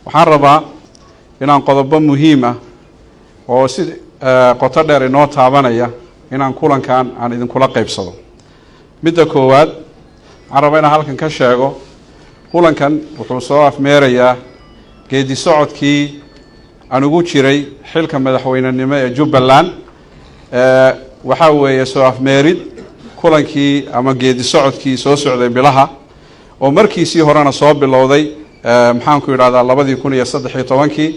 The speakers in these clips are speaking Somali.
waxaan rabaa inaan qodobo muhiim ah oo si qoto dheer inoo taabanaya inaan kulankan aan idinkula qaybsado. midda koowaad waxaan rabaa inaan halkan ka sheego kulankan wuxuu soo afmeerayaa geedi socodkii aan ugu jiray xilka madaxweynenimo ee Jubbaland. waxa weeye soo afmeerid kulankii ama geedi socodkii soo socday bilaha oo markiisii horena soo bilowday maxaan ku yiraahdaa 2013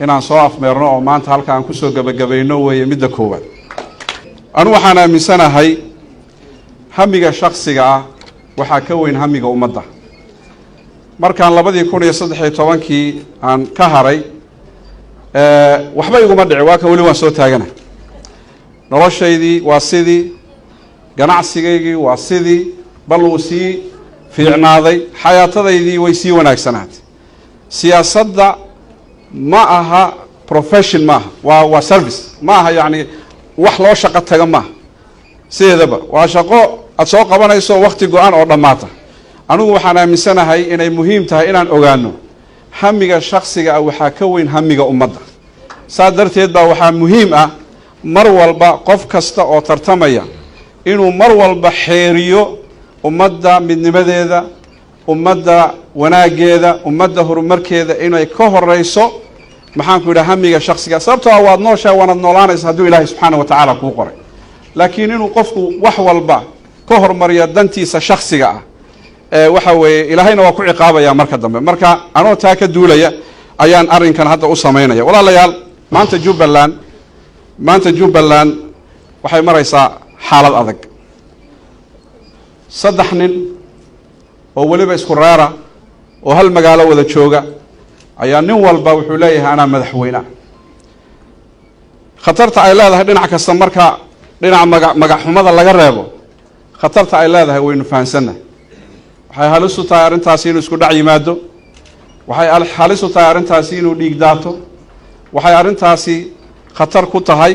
inaan soo afmeerno oo maanta halka aan ku soo gabagabayno weeye midda koowaad. anu waxaan aaminsanahay hamiga shakhsiga ah waxa ka weyn hamiga ummadda. markaan 2013 aan ka haray waxba iguma dhici waa ka wali waan soo taagana. noloshaydii waa sidii, ganacsigaygii waa sidii, bal uu sii fiicnaaday, xayaatadaydii way sii wanaagsanaatay. siyaasadda ma aha profession ma aha, waa service ma aha, yani wax loo shaqo taga ma aha. sideedaba waa shaqo aad soo qabanayso waqti go'an oo dhamaata. anigu waxaan aaminsanahay inay muhiim tahay inaan ogaano hamiga shakhsiga ah waxa ka weyn hamiga ummadda. saa darteed baa waxaa muhiim ah mar walba qof kasta oo tartamaya inuu mar walba xeeriyo ummadda midnimadeeda, ummadda wanaageeda, ummadda horumarkeeda inay ka horeyso maxaan ku yiraahdaa hamiga shakhsiga. sababtoo ah waad nooshahay waad noolaanaysaa hadduu Ilaahay subxaanahu wa ta'aala kuu qoray. laakiin inuu qofku wax walba ka hormariyo dantiisa shakhsiga ah waxa weeye Ilaahayna waa ku ciqaabaya marka dambe. marka anoo taa ka duulaya ayaan arrinkan hadda u sameynaya. walaalayaal maanta Jubbaland waxay maraysaa xaalad adag. 3 nin oo waliba isku reera oo hal magaalo wada jooga ayaa nin walba wuxuu leeyahay ana madaxweyne. khatarta ay leedahay dhinac kasta marka dhinac magac xumada laga reebo khatarta ay leedahay waynu fahansanahay. waxay halis u tahay arrintaasi inuu isku dhac yimaado, waxay halis u tahay arrintaasi inuu dhiig daato, waxay arrintaasi khatar ku tahay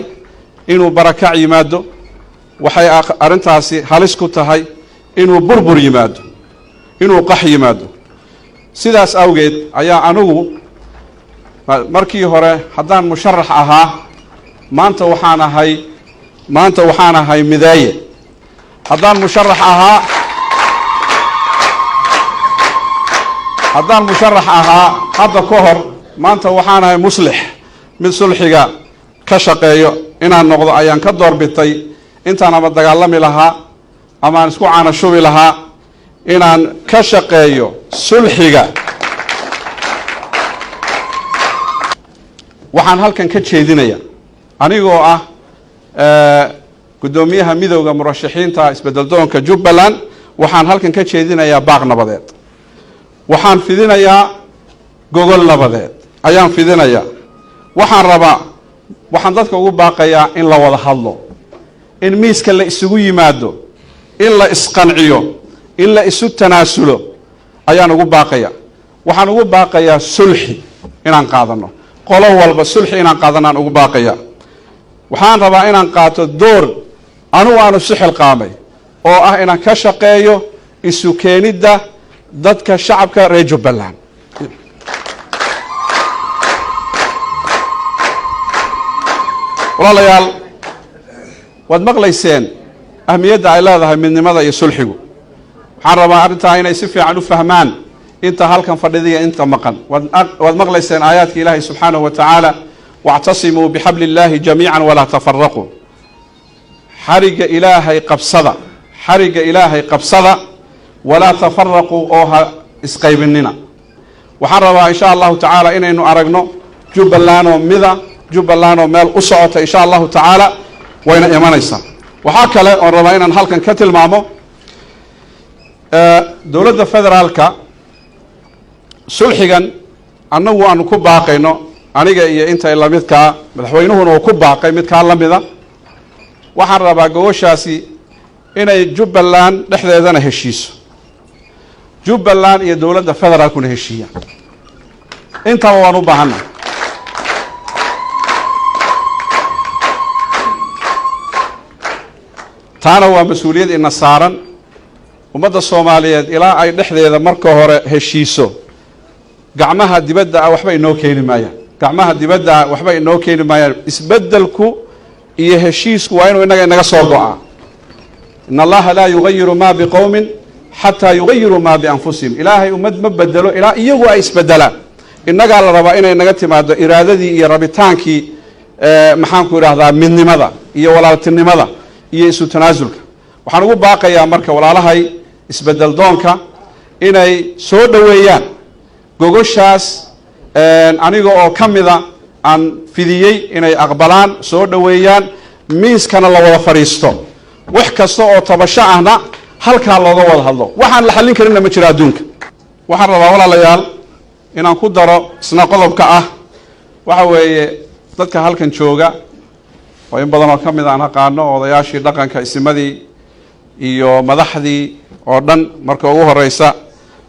inuu barakac yimaado, waxay arrintaasi halis ku tahay inuu burbur yimaado, inuu qax yimaado. sidaas awgeed ayaa anigu markii hore haddaan musharax ahaa maanta waxaan ahay midaaye. haddaan musharax ahaa hadda ka hor maanta waxaan ahay muslix, mid sulxiga ka shaqeeyo inaan noqdo ayaan ka doorbitay intaan ama dagaalami lahaa ama aan isku caanashubi lahaa inaan ka shaqeeyo sulxiga. waxaan halkan ka jeedinaya anigoo ah gudoomiyaha midowga murashaxiinta isbedel doonka Jubbaland, waxaan halkan ka jeedinayaa baaq nabadeed. waxaan fidinayaa gogol nabadeed ayaan fidinayaa. waxaan dadka ugu baaqayaa in la wada hadlo, in miiska la isugu yimaado, in la isqanciyo, in la isu tanaasulo ayaan ugu baaqayaa. waxaan ugu baaqayaa sulxi inaan qaadano, qolo walba sulxi inaan qaadanaan ugu baaqayaa. waxaan rabaa inaan qaato door anigu aanu si xilqaamay oo ah inaan ka shaqeeyo isu keenidda dadka shacabka reer Jubbaland. walaalayaal waad maqlayseen ahmiyadda ay leedahay midnimada iyo sulxigu. waxaan rabaa arrintaa inay si fiican u fahmaan inta halkan fadhidiya inta maqan. waad maqlayseen aayaadka Ilaahay subxaanahu wa ta'aala wa'tasimuu bixabli Illaahi jamiican walaa tafarraquu. xariga Ilaahay qabsada walaa tafarraquu oo ha isqaybinina. waxaan rabaa insha allahu ta'aala inaynu aragno Jubbaland oo mida, Jubbaland oo meel u socota insha allahu ta'aala wayna imanaysaa. waxaa kale oo rabaa inaan halkan ka tilmaamo dowladda federaalka sulxigan annagu aanu ku baaqayno aniga iyo inta la midka madaxweynuhuna uu ku baaqay midka la mida. waxaan rabaa goboshaasi inay Jubbaland dhexdeedana heshiiso, Jubbaland iyo dowladda federaalkuna heshiiyaan. intaba waan u baahannahay. taana waa mas-uuliyad ina saaran. ummadda Soomaaliyeed ilaa ay dhexdeeda marka hore heshiiso gacmaha dibadda ah waxba inoo keeni maayaan gacmaha dibadda ah waxba inoo keeni maayaan isbeddelku iyo heshiisku waa inuu inaga soo go'aa in allaha laa yugayiru ma biqowmin xataa yugayiru ma bianfusihim ilaahay ummad ma bedelo ilaa iyagu ay isbedelaan innagaa la rabaa inay naga timaado iraadadii iyo rabitaankii maxaanku idhaahdaa midnimada iyo walaaltinimada iyo isu tanaasulka waxaan ugu baaqayaa marka walaalahay isbedel doonka inay soo dhoweeyaan gogoshaas aniga oo ka mida aan fidiyey inay aqbalaan soo dhoweeyaan miiskana la wada fadhiisto wax kasta oo tabasho ahna halkaa looga wada hadlo waxaan la xallin karinna ma jiro adduunka waxaan rabaa walaalayaal inaan ku daro isna qodobka ah waxa weeye dadka halkan jooga oo in badan oo ka mid aan aqaano odayaashii dhaqanka isimadii iyo madaxdii oo dhan marka ugu horeysa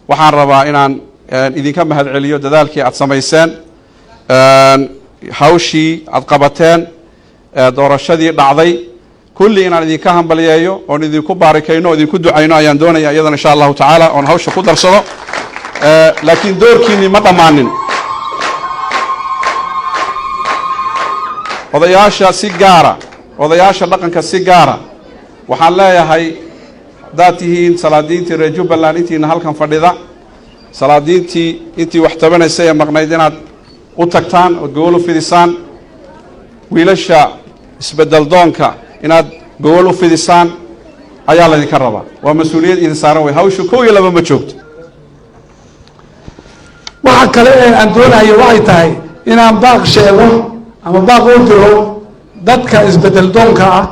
waxaan rabaa inaan idinka mahadceliyo dadaalkii aad samayseen hawshii aad qabateen doorashadii dhacday kulli inaan idinka hambalyeeyo oon idinku baarikayno oo idinku ducayno ayaan doonaya iyadana insha allahu tacaala oon hawsha ku darsado laakiin doorkiinii ma dhammaanin odayaasha dhaqanka si gaara waxaan leeyahay haddaad tihiin salaadiintii reer jubbaland intiina halkan fadhida salaadiintii intii wax tabanaysa ee maqnayd inaad u tagtaan ood gogol u fidisaan wiilasha isbedel doonka inaad gogol u fidisaan ayaa laydinka rabaa waa mas-uuliyad idin saaran wey hawshu 1 iyo 2 ma joogto waxa kale ee aan doonayo waxay tahay inaan baaq sheego ama baaq u diro dadka isbedel doonka ah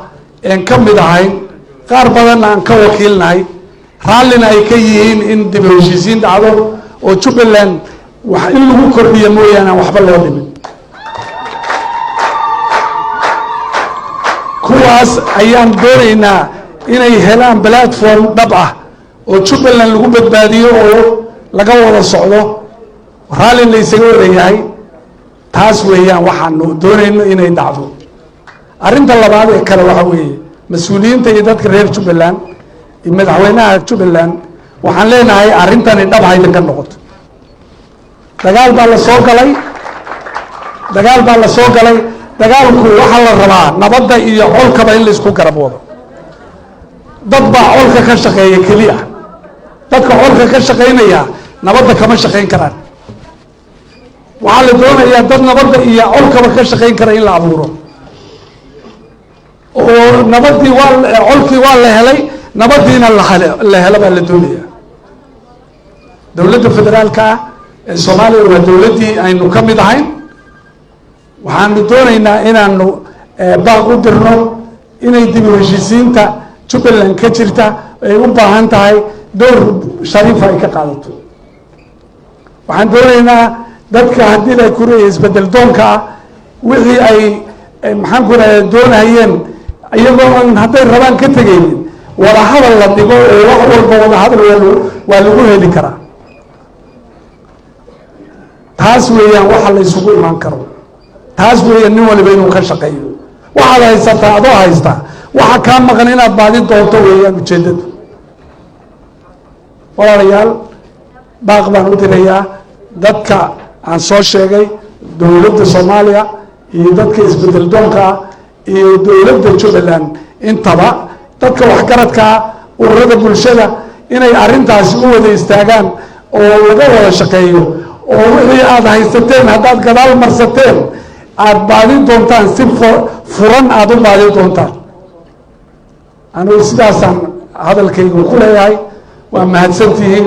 een ka mid ahayn qaar badan aan ka wakiilnahay raallina ay ka yihiin in dib u heshiisiin dhacdo oo Jubbaland wax in lagu kordhiyo mooyaan waxba loo dhimin kuwaas ayaan doonaynaa inay helaan platform dhab ah oo Jubbaland lagu badbaadiyo oo laga wada socdo raalli la isaga wareeyahay taas weeyaan waxaan doonayno inay dhacdo arrinta labaad ee kale waxa weeye mas'uuliyiinta iyo dadka reer Jubbaland iyo madaxweynaha Jubbaland waxaan leenahay arrintani dhab haydan ka noqoto dagaal baa la soo galay dagaalku waxa la rabaa nabadda iyo colkaba in la isku garab wado dad baa colka ka shaqeeya kaliya dadka colka ka shaqeynaya nabadda kama shaqeyn karaan waxaa la doonayaa dad nabadda iyo colkaba ka shaqeyn kara in la abuuro oo nabadii colkii waa la helay nabadiina la helo baa la doonayaa dowladda federaalka ee Soomaaliya waa dowladdii aynu ka mid ahayn waxaanu doonaynaa inaanu baaq u dirno inay dib u heshiisiinta Jubbaland ka jirta ay u baahan tahay door shariif ay ka qaadato waxaan doonaynaa dadka haddii ay ku reeyay isbedel doonka wixii ay maxaan ku raayay doonayeen iyagoo aan hadday rabaan ka tagaynin wada hadal la dhigo oo wax walba wada hadal waa lagu heli karaa taas weeyaan waxa la isugu imaan karo taas weeyaan nin waliba inuu ka shaqeeyo waxaad haysataa adoo haysta waxa kaa maqan inaad baadi doonto weeyaan ujeedadu walaalayaal baaq baan u dirayaa dadka aan soo sheegay dowladda Soomaaliya iyo dadka isbedel doonka iyo dowladda Jubbaland intaba dadka wax garadka ururada bulshada inay arrintaasi u wada istaagaan oo laga wada shaqeeyo oo wixii aad haysateen haddaad gadaal marsateen aad baadi doontaan si furan aad u baadi doontaan anigu sidaasaan hadalkaygu ku leeyahay waa mahadsantihiin